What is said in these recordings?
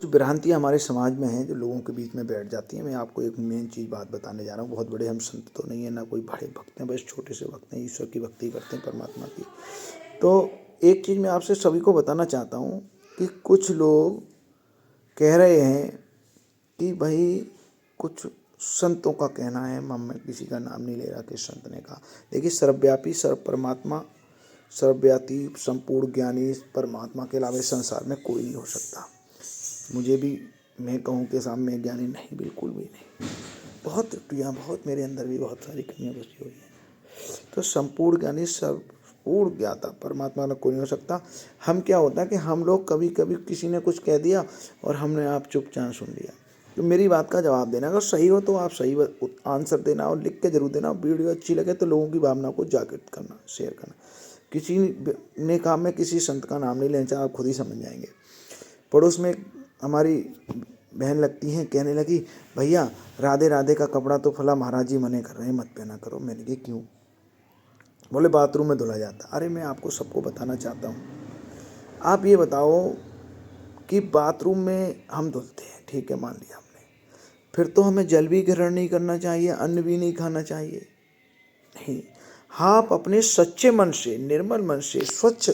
भ्रांतियाँ हमारे समाज में हैं जो लोगों के बीच में बैठ जाती हैं। मैं आपको एक मेन चीज़ बात बताने जा रहा हूँ। बहुत बड़े हम संत तो नहीं हैं, ना कोई बड़े भक्त हैं, बस छोटे से भक्त हैं, ईश्वर की भक्ति करते हैं, परमात्मा की। तो एक चीज़ मैं आपसे सभी को बताना चाहता हूँ कि कुछ लोग कह रहे हैं कि भाई कुछ संतों का कहना है, मैं किसी का नाम नहीं ले रहा कि संत ने कहा। देखिए, सर्वव्यापी सर्व परमात्मा, सर्वव्यापी संपूर्ण ज्ञानी परमात्मा के अलावा संसार में कोई नहीं हो सकता। मुझे भी, मैं कहूँ कि साहब मैं ज्ञानी नहीं, बिल्कुल भी नहीं। बहुत त्रुटियाँ, बहुत मेरे अंदर भी बहुत सारी कमियाँ बसी हुई हैं। तो संपूर्ण ज्ञानी सर्वपूर्ण ज्ञाता परमात्मा में कोई नहीं हो सकता। हम क्या होता है कि हम लोग कभी कभी किसी ने कुछ कह दिया और हमने आप चुपचाप सुन लिया। तो मेरी बात का जवाब देना, अगर सही हो तो आप सही आंसर देना और लिख के जरूर देना। वीडियो अच्छी लगे तो लोगों की भावना को जागृत करना, शेयर करना। किसी ने कहा, मैं किसी संत का नाम नहीं लेना चाहता, आप खुद ही समझ जाएंगे। पड़ोस में हमारी बहन लगती हैं, कहने लगी, भैया राधे राधे का कपड़ा तो फला महाराज जी मने कर रहे हैं, मत पहना करो। मैंने कहा क्यों? बोले बाथरूम में धुला जाता। अरे मैं आपको सबको बताना चाहता हूँ, आप ये बताओ कि बाथरूम में हम धुलते हैं, ठीक है, मान लिया हमने, फिर तो हमें जल भी ग्रहण नहीं करना चाहिए, अन्न भी नहीं खाना चाहिए? नहीं। आप अपने सच्चे मन से, निर्मल मन से, स्वच्छ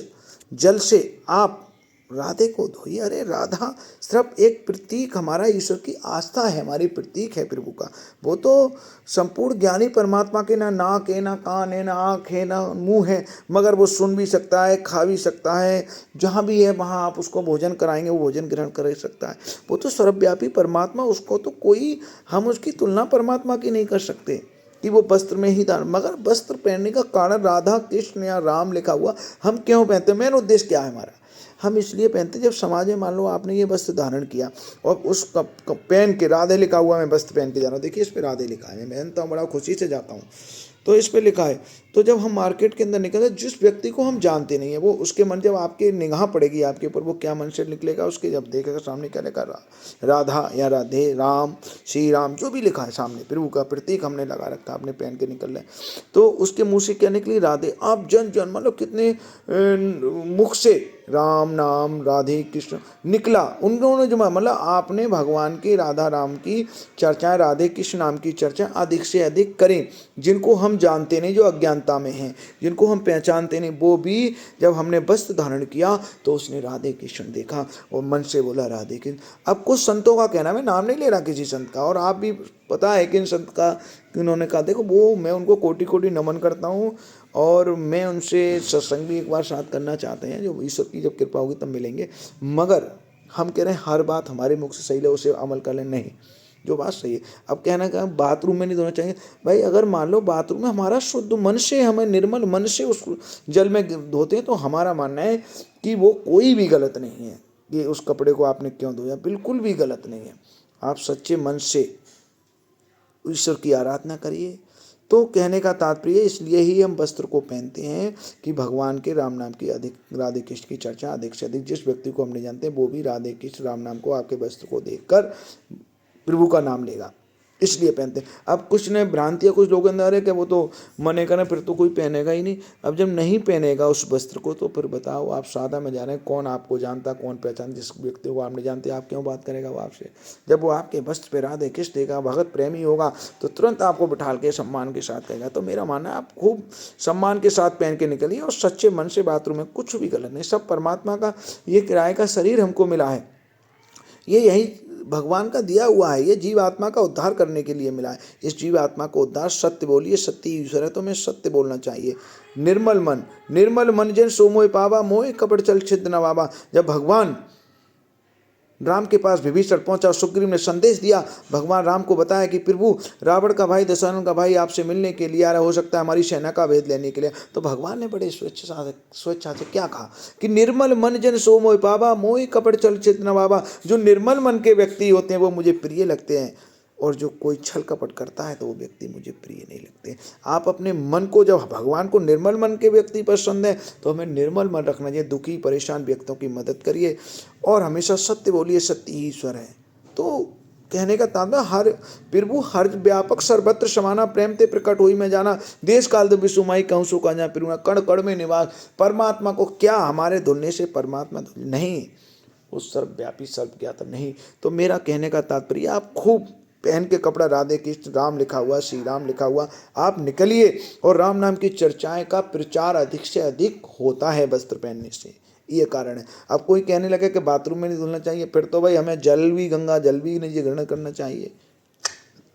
जल से आप राधे को धोइए। अरे राधा सिर्फ एक प्रतीक, हमारा ईश्वर की आस्था है, हमारी प्रतीक है प्रभु का। वो तो संपूर्ण ज्ञानी परमात्मा के ना नाक है, ना कान है, ना आँख है, ना मुंह है, मगर वो सुन भी सकता है, खा भी सकता है। जहाँ भी है वहाँ आप उसको भोजन कराएंगे, वो भोजन ग्रहण कर सकता है। वो तो सर्वव्यापी परमात्मा, उसको तो कोई, हम उसकी तुलना परमात्मा की नहीं कर सकते कि वो वस्त्र में ही धारण। मगर वस्त्र पहनने का कारण राधा कृष्ण या राम लिखा हुआ हम क्यों पहनते हैं? मेन उद्देश्य क्या है हमारा? हम इसलिए पहनते हैं, जब समाज में मान लो आपने ये वस्त्र धारण किया और उस पहन के राधे लिखा हुआ, मैं वस्त्र पहन के जा रहा हूँ, देखिए इस पे राधे लिखा है, मैं पहनता हूँ, बड़ा खुशी से जाता हूँ, तो इस पे लिखा है। तो जब हम मार्केट के अंदर निकलते, जिस व्यक्ति को हम जानते नहीं है, वो उसके मन, जब आपके निगाह पड़ेगी आपके ऊपर, वो क्या मन से निकलेगा, उसके जब देखेगा सामने क्या लिखा, राधा या राधे, राम, श्री राम, जो भी लिखा है सामने, प्रभु का प्रतीक हमने लगा रखा, आपने पहन के निकल रहे, तो उसके मुंह से क्या निकली? राधे। आप जन जन मतलब कितने मुख से राम नाम, राधे कृष्ण निकला, उन दोनों जमा, मतलब आपने भगवान के, राधा राम की चर्चा, राधे कृष्ण नाम की चर्चा अधिक से अधिक करें। जिनको हम जानते नहीं, जो अज्ञानता में हैं, जिनको हम पहचानते नहीं, वो भी जब हमने वस्त्र धारण किया तो उसने राधे कृष्ण देखा और मन से बोला राधे कृष्ण। अब कुछ संतों का कहना, मैं नाम नहीं ले रहा किसी संत का, और आप भी पता है कि इन संत का उन्होंने कहा, देखो वो, मैं उनको कोटि कोटि नमन करता हूँ और मैं उनसे सत्संग भी एक बार साथ करना चाहते हैं, जो ईश्वर की जब कृपा होगी तब मिलेंगे। मगर हम कह रहे हैं हर बात हमारे मुख से सही ले, उसे अमल कर लें, नहीं, जो बात सही है। अब कहना क्या, बाथरूम में नहीं धोना चाहिए। भाई अगर मान लो बाथरूम में हमारा शुद्ध मन से, हमें निर्मल मन से उस जल में धोते हैं, तो हमारा मानना है कि वो कोई भी गलत नहीं है कि उस कपड़े को आपने क्यों धोया, बिल्कुल भी गलत नहीं है। आप सच्चे मन से ईश्वर की आराधना करिए। तो कहने का तात्पर्य, इसलिए ही हम वस्त्र को पहनते हैं कि भगवान के राम नाम की अधिक, राधे कृष्ण की चर्चा अधिक से अधिक, जिस व्यक्ति को हम नहीं जानते वो भी राधे कृष्ण राम नाम को, आपके वस्त्र को देखकर प्रभु का नाम लेगा, इसलिए पहनते हैं। अब कुछ ने भ्रांतियाँ, कुछ लोग अंदर है कि वो तो मने करें, फिर तो कोई पहनेगा ही नहीं। अब जब नहीं पहनेगा उस वस्त्र को, तो फिर बताओ, आप सादा में जा रहे हैं, कौन आपको जानता, कौन पहचान? जिस व्यक्ति को आप नहीं जानते, आप क्यों बात करेगा वो आपसे? जब वो आपके वस्त्र पे राधे कृष्ण देगा, भगत प्रेमी होगा, तो तुरंत आपको बिठाल के सम्मान के साथ कहेगा। तो मेरा मानना है, आप खूब सम्मान के साथ पहन के निकलिए और सच्चे मन से। बाथरूम में कुछ भी गलत नहीं, सब परमात्मा का ये किराए का शरीर हमको मिला है, ये यही भगवान का दिया हुआ है, ये जीव आत्मा का उद्धार करने के लिए मिला है। इस जीव आत्मा को उद्धार, सत्य बोलिए, सत्य ईश्वर है, तो हमें सत्य बोलना चाहिए। निर्मल मन, निर्मल मन जन सो मोहि पावा, मोहि कपट चल छिद न बाबा। जब भगवान राम के पास विभीषण पहुंचा, सुग्रीव ने संदेश दिया, भगवान राम को बताया कि प्रभु रावण का भाई, दशरथ का भाई आपसे मिलने के लिए आ रहा, हो सकता है हमारी सेना का भेद लेने के लिए। तो भगवान ने बड़े स्वेच्छा से क्या कहा कि निर्मल मन जन सो मोहि पावा, मोहि कपट चल छिद न बाबा। जो निर्मल मन के व्यक्ति होते हैं वो मुझे प्रिय लगते हैं, और जो कोई छल कपट करता है तो वो व्यक्ति मुझे प्रिय नहीं लगते। आप अपने मन को, जब भगवान को निर्मल मन के व्यक्ति पसंद है तो हमें निर्मल मन रखना चाहिए। दुखी परेशान व्यक्तियों की मदद करिए और हमेशा सत्य बोलिए, सत्य ही ईश्वर है। तो कहने का तात्पर्य, हर प्रभु हर व्यापक सर्वत्र समाना, प्रेम ते प्रकट हुई मैं जाना, देश काल दो विसुमाई कहूँ सो का प्रभु कण कण में निवास। परमात्मा को क्या हमारे धुलने से परमात्मा नहीं, वो सर्वव्यापी सर्वज्ञाता नहीं। तो मेरा कहने का तात्पर्य, आप खूब पहन के कपड़ा राधे कृष्ण राम लिखा हुआ, श्री राम लिखा हुआ, आप निकलिए और राम नाम की चर्चाएं का प्रचार अधिक से अधिक होता है वस्त्र पहनने से, ये कारण है। अब कोई कहने लगे कि बाथरूम में नहीं धुलना चाहिए, फिर तो भाई हमें जल भी, गंगा जल भी नहीं ग्रहण करना चाहिए,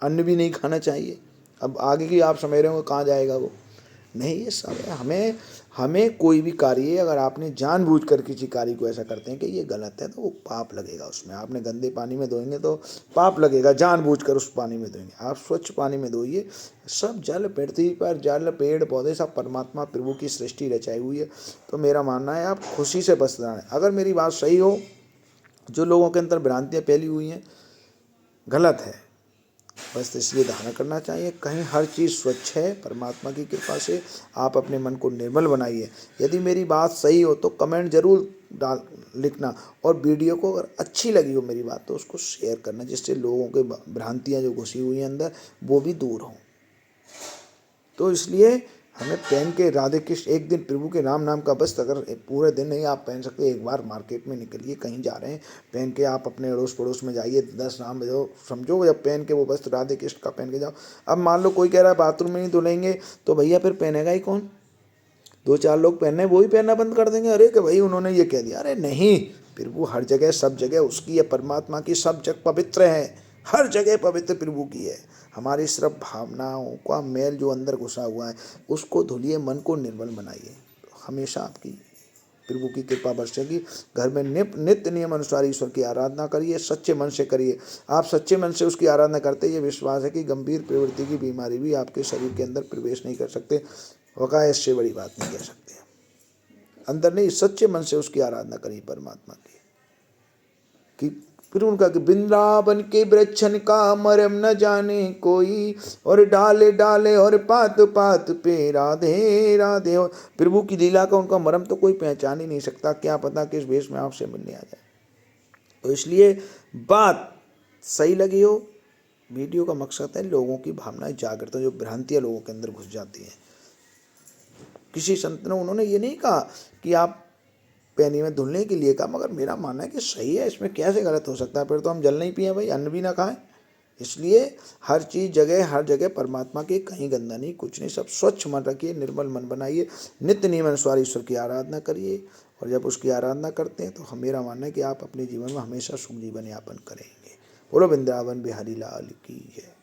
अन्न भी नहीं खाना चाहिए। अब आगे की आप समझ रहे हो कहाँ जाएगा वो, नहीं। ये सब है। हमें कोई भी कार्य, अगर आपने जानबूझकर किसी कार्य को ऐसा करते हैं कि ये गलत है, तो वो पाप लगेगा उसमें। आपने गंदे पानी में धोएंगे तो पाप लगेगा, जानबूझकर उस पानी में धोएंगे। आप स्वच्छ पानी में धोइए। सब जल, पृथ्वी पर जल, पेड़ पौधे, सब परमात्मा प्रभु की सृष्टि रचाई हुई है। तो मेरा मानना है आप खुशी से बस जाएं। अगर मेरी बात सही हो, जो लोगों के अंदर भ्रांतियाँ फैली हुई हैं गलत है, बस इसलिए धारण करना चाहिए। कहीं हर चीज़ स्वच्छ है, परमात्मा की कृपा से आप अपने मन को निर्मल बनाइए। यदि मेरी बात सही हो तो कमेंट जरूर लिखना, और वीडियो को अगर अच्छी लगी हो मेरी बात तो उसको शेयर करना, जिससे लोगों के भ्रांतियाँ जो घुसी हुई हैं अंदर वो भी दूर हों। तो इसलिए हमें पहन के राधे कृष्ण, एक दिन प्रभु के राम नाम का वस्त्र, अगर पूरे दिन नहीं आप पहन सकते, एक बार मार्केट में निकलिए, कहीं जा रहे हैं, पहन के आप अपने अड़ोस पड़ोस में जाइए, 10 नाम बजाओ, समझो, जब पहन के वो वस्त्र राधे कृष्ण का पहन के जाओ। अब मान लो कोई कह रहा है बाथरूम में नहीं धुलेंगे, तो भैया फिर पहनेगा ही कौन? 2-4 लोग पहनने, वो ही पहनना बंद कर देंगे। अरे कि भाई उन्होंने ये कह दिया, अरे नहीं, प्रभु हर जगह सब जगह उसकी है, परमात्मा की सब जगह पवित्र है, हर जगह पवित्र प्रभु की है। हमारी सिर्फ भावनाओं का मेल जो अंदर घुसा हुआ है उसको धुलिए, मन को निर्मल बनाइए, तो हमेशा आपकी प्रभु की कृपा बरसेगी। घर में नित्य नियम अनुसार ईश्वर की आराधना करिए, सच्चे मन से करिए। आप सच्चे मन से उसकी आराधना करते, ये विश्वास है कि गंभीर प्रवृत्ति की बीमारी भी आपके शरीर के अंदर प्रवेश नहीं कर सकते। वकाया इससे बड़ी बात नहीं कह सकते। अंदर नहीं, सच्चे मन से उसकी आराधना करिए परमात्मा की। कि फिर उनका कि वृंदावन के वृक्षन का मरम न जाने कोई, और डाले डाले और पात पात पे राधे राधे। और प्रभु की लीला का उनका मरम तो कोई पहचान ही नहीं सकता, क्या पता किस वेश में आपसे मिलने आ जाए। तो इसलिए बात सही लगी हो, वीडियो का मकसद है लोगों की भावनाएं जागृत हो, जो भ्रांतियां लोगों के अंदर घुस जाती हैं। किसी संत ने, उन्होंने ये नहीं कहा कि आप पैनी में धुलने के लिए कहा, मगर मेरा मानना है कि सही है, इसमें कैसे गलत हो सकता है? फिर तो हम जल नहीं पिए भाई, अन्न भी ना खाएं। इसलिए हर चीज़ जगह, हर जगह परमात्मा की, कहीं गंदा नहीं, कुछ नहीं, सब स्वच्छ मन रखिए, निर्मल मन बनाइए, नित्य नियम अनुसार ईश्वर की आराधना करिए। और जब उसकी आराधना करते हैं तो मेरा मानना है कि आप अपने जीवन में हमेशा सुख जीवन यापन करेंगे। बोलो वृंदावन बिहारी लाल की जय।